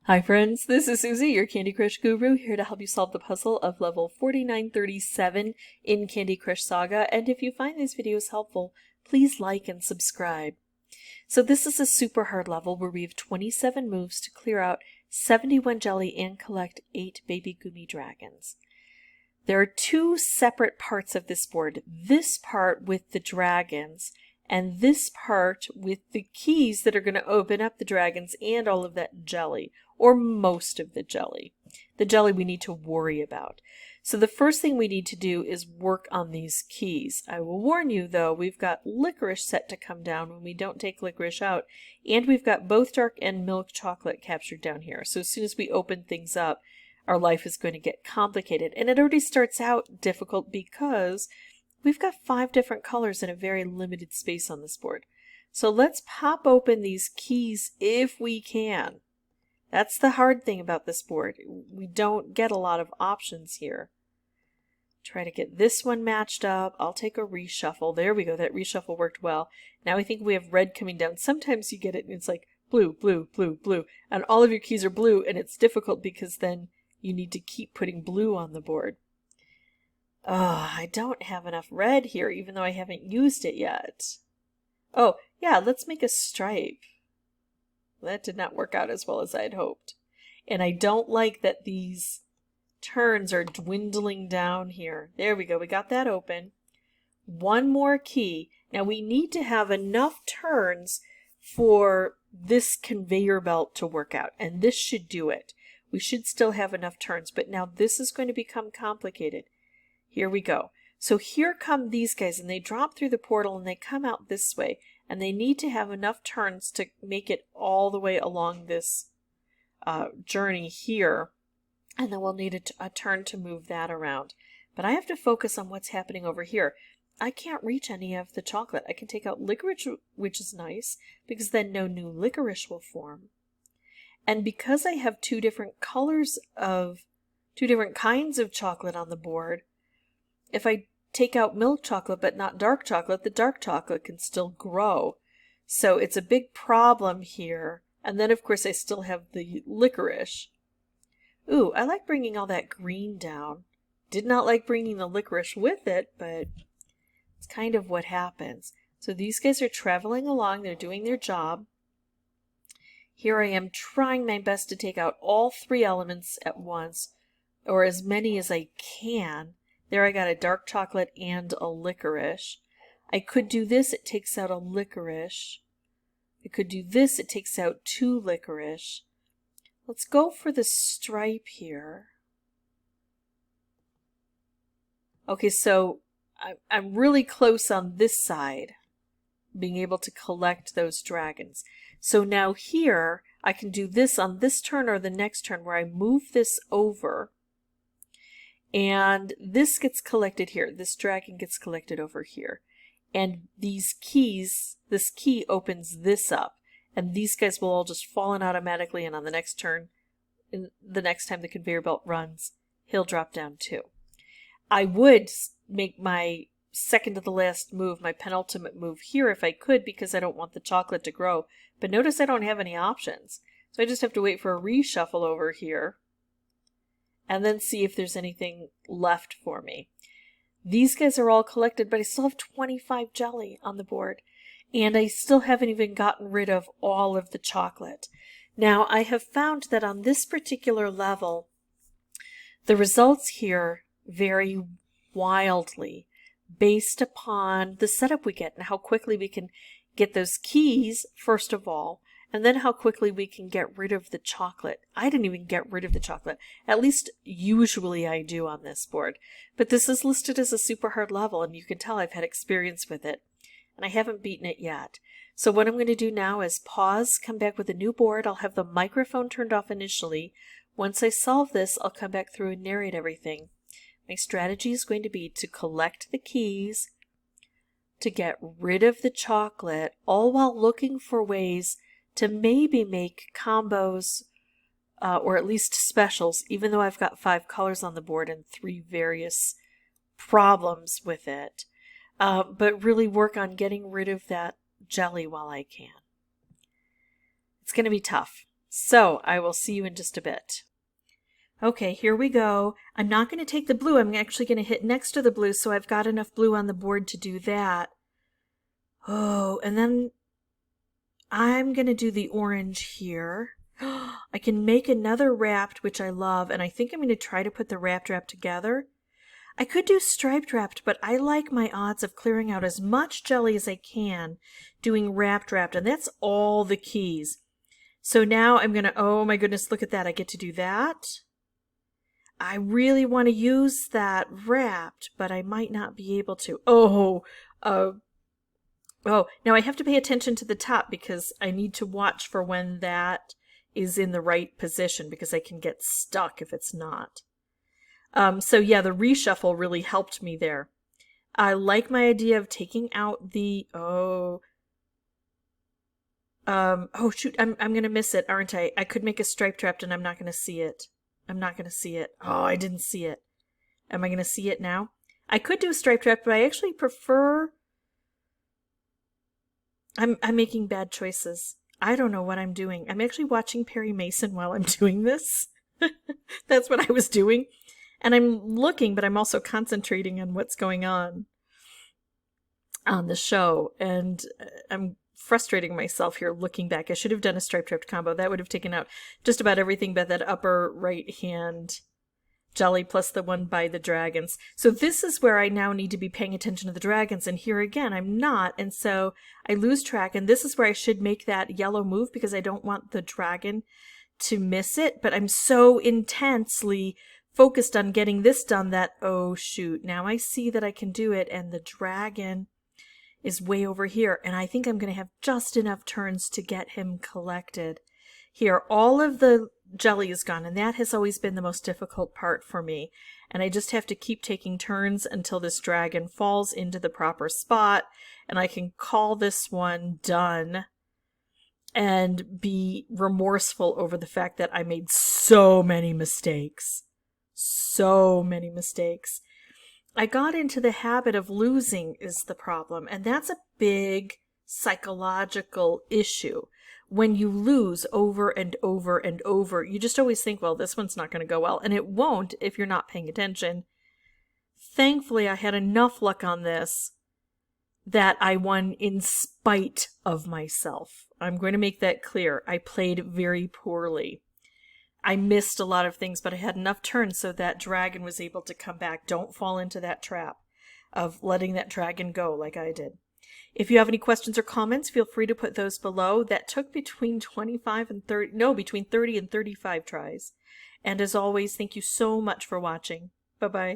Hi friends, this is Suzy, your Candy Crush guru, here to help you solve the puzzle of level 4937 in Candy Crush Saga, and if you find these videos helpful, please like and subscribe. So this is a super hard level where we have 27 moves to clear out 71 jelly and collect 8 baby gummy dragons. There are two separate parts of this board, this part with the dragons, and this part with the keys that are going to open up the dragons and all of that jelly, or most of the jelly. The jelly we need to worry about. So the first thing we need to do is work on these keys. I will warn you though, we've got licorice set to come down when we don't take licorice out, and we've got both dark and milk chocolate captured down here. So as soon as we open things up, our life is going to get complicated. And it already starts out difficult because we've got 5 different colors in a very limited space on this board. So let's pop open these keys if we can. That's the hard thing about this board. We don't get a lot of options here. Try to get this one matched up. I'll take a reshuffle. There we go. That reshuffle worked well. Now I think we have red coming down. Sometimes you get it and it's like blue, blue, blue, blue. And all of your keys are blue, and it's difficult because then you need to keep putting blue on the board. Oh, I don't have enough red here, even though I haven't used it yet. Oh, yeah, let's make a stripe. That did not work out as well as I had hoped. And I don't like that these turns are dwindling down here. There we go. We got that open. One more key. Now we need to have enough turns for this conveyor belt to work out. And this should do it. We should still have enough turns. But now this is going to become complicated. Here we go. So here come these guys, and they drop through the portal and they come out this way, and they need to have enough turns to make it all the way along this journey here, and then we'll need a turn to move that around. But I have to focus on what's happening over here. I can't reach any of the chocolate. I can take out licorice, which is nice, because then no new licorice will form. And because I have two different kinds of chocolate on the board, if I take out milk chocolate but not dark chocolate, the dark chocolate can still grow. So it's a big problem here. And then, of course, I still have the licorice. Ooh, I like bringing all that green down. Did not like bringing the licorice with it, but it's kind of what happens. So these guys are traveling along. They're doing their job. Here I am trying my best to take out all 3 elements at once, or as many as I can. There I got a dark chocolate and a licorice. I could do this, it takes out a licorice. I could do this, it takes out 2 licorice. Let's go for the stripe here. Okay, so I'm really close on this side, being able to collect those dragons. So now here, I can do this on this turn or the next turn where I move this over. And this gets collected here. This dragon gets collected over here. And these keys, this key opens this up. And these guys will all just fall in automatically. And on the next turn, the next time the conveyor belt runs, he'll drop down too. I would make my second to the last move, my penultimate move here if I could, because I don't want the chocolate to grow. But notice I don't have any options. So I just have to wait for a reshuffle over here. And then see if there's anything left for me. These guys are all collected, but I still have 25 jelly on the board. And I still haven't even gotten rid of all of the chocolate. Now, I have found that on this particular level, the results here vary wildly based upon the setup we get and how quickly we can get those keys, first of all, and then how quickly we can get rid of the chocolate. I didn't even get rid of the chocolate. At least usually I do on this board. But this is listed as a super hard level, and you can tell I've had experience with it. And I haven't beaten it yet. So what I'm going to do now is pause, come back with a new board. I'll have the microphone turned off initially. Once I solve this, I'll come back through and narrate everything. My strategy is going to be to collect the keys, to get rid of the chocolate, all while looking for ways to maybe make combos or at least specials, even though I've got 5 colors on the board and 3 various problems with it. But really work on getting rid of that jelly while I can. It's going to be tough. So I will see you in just a bit. Okay, here we go. I'm not going to take the blue. I'm actually going to hit next to the blue, so I've got enough blue on the board to do that. Oh, and then I'm going to do the orange here. I can make another wrapped, which I love, and I think I'm going to try to put the wrapped together. I could do striped wrapped, but I like my odds of clearing out as much jelly as I can doing wrapped, and that's all the keys. So now I'm going to, oh my goodness, look at that. I get to do that. I really want to use that wrapped, but I might not be able to. Oh, now I have to pay attention to the top because I need to watch for when that is in the right position because I can get stuck if it's not. So yeah, the reshuffle really helped me there. I like my idea of taking out the, oh shoot, I'm going to miss it, aren't I? I could make a striped wrapped and I'm not going to see it. I'm not going to see it. Oh, I didn't see it. Am I going to see it now? I could do a striped wrap, but I actually prefer... I'm making bad choices. I don't know what I'm doing. I'm actually watching Perry Mason while I'm doing this. That's what I was doing. And I'm looking, but I'm also concentrating on what's going on the show. And I'm frustrating myself here looking back. I should have done a striped wrapped combo. That would have taken out just about everything but that upper right hand jelly plus the one by the dragons. So this is where I now need to be paying attention to the dragons, and here again I'm not, and so I lose track, and this is where I should make that yellow move because I don't want the dragon to miss it, but I'm so intensely focused on getting this done that, oh shoot, now I see that I can do it, and the dragon is way over here, and I think I'm going to have just enough turns to get him collected. Here, all of the jelly is gone, and that has always been the most difficult part for me, and I just have to keep taking turns until this dragon falls into the proper spot, and I can call this one done and be remorseful over the fact that I made so many mistakes. So many mistakes. I got into the habit of losing is the problem, and that's a big psychological issue. When you lose over and over and over, you just always think, well, this one's not going to go well, and it won't if you're not paying attention. Thankfully, I had enough luck on this that I won in spite of myself. I'm going to make that clear. I played very poorly. I missed a lot of things, but I had enough turns so that dragon was able to come back. Don't fall into that trap of letting that dragon go like I did. If you have any questions or comments, feel free to put those below. That took between 25 and 30, no, between 30 and 35 tries. And as always, thank you so much for watching. Bye-bye.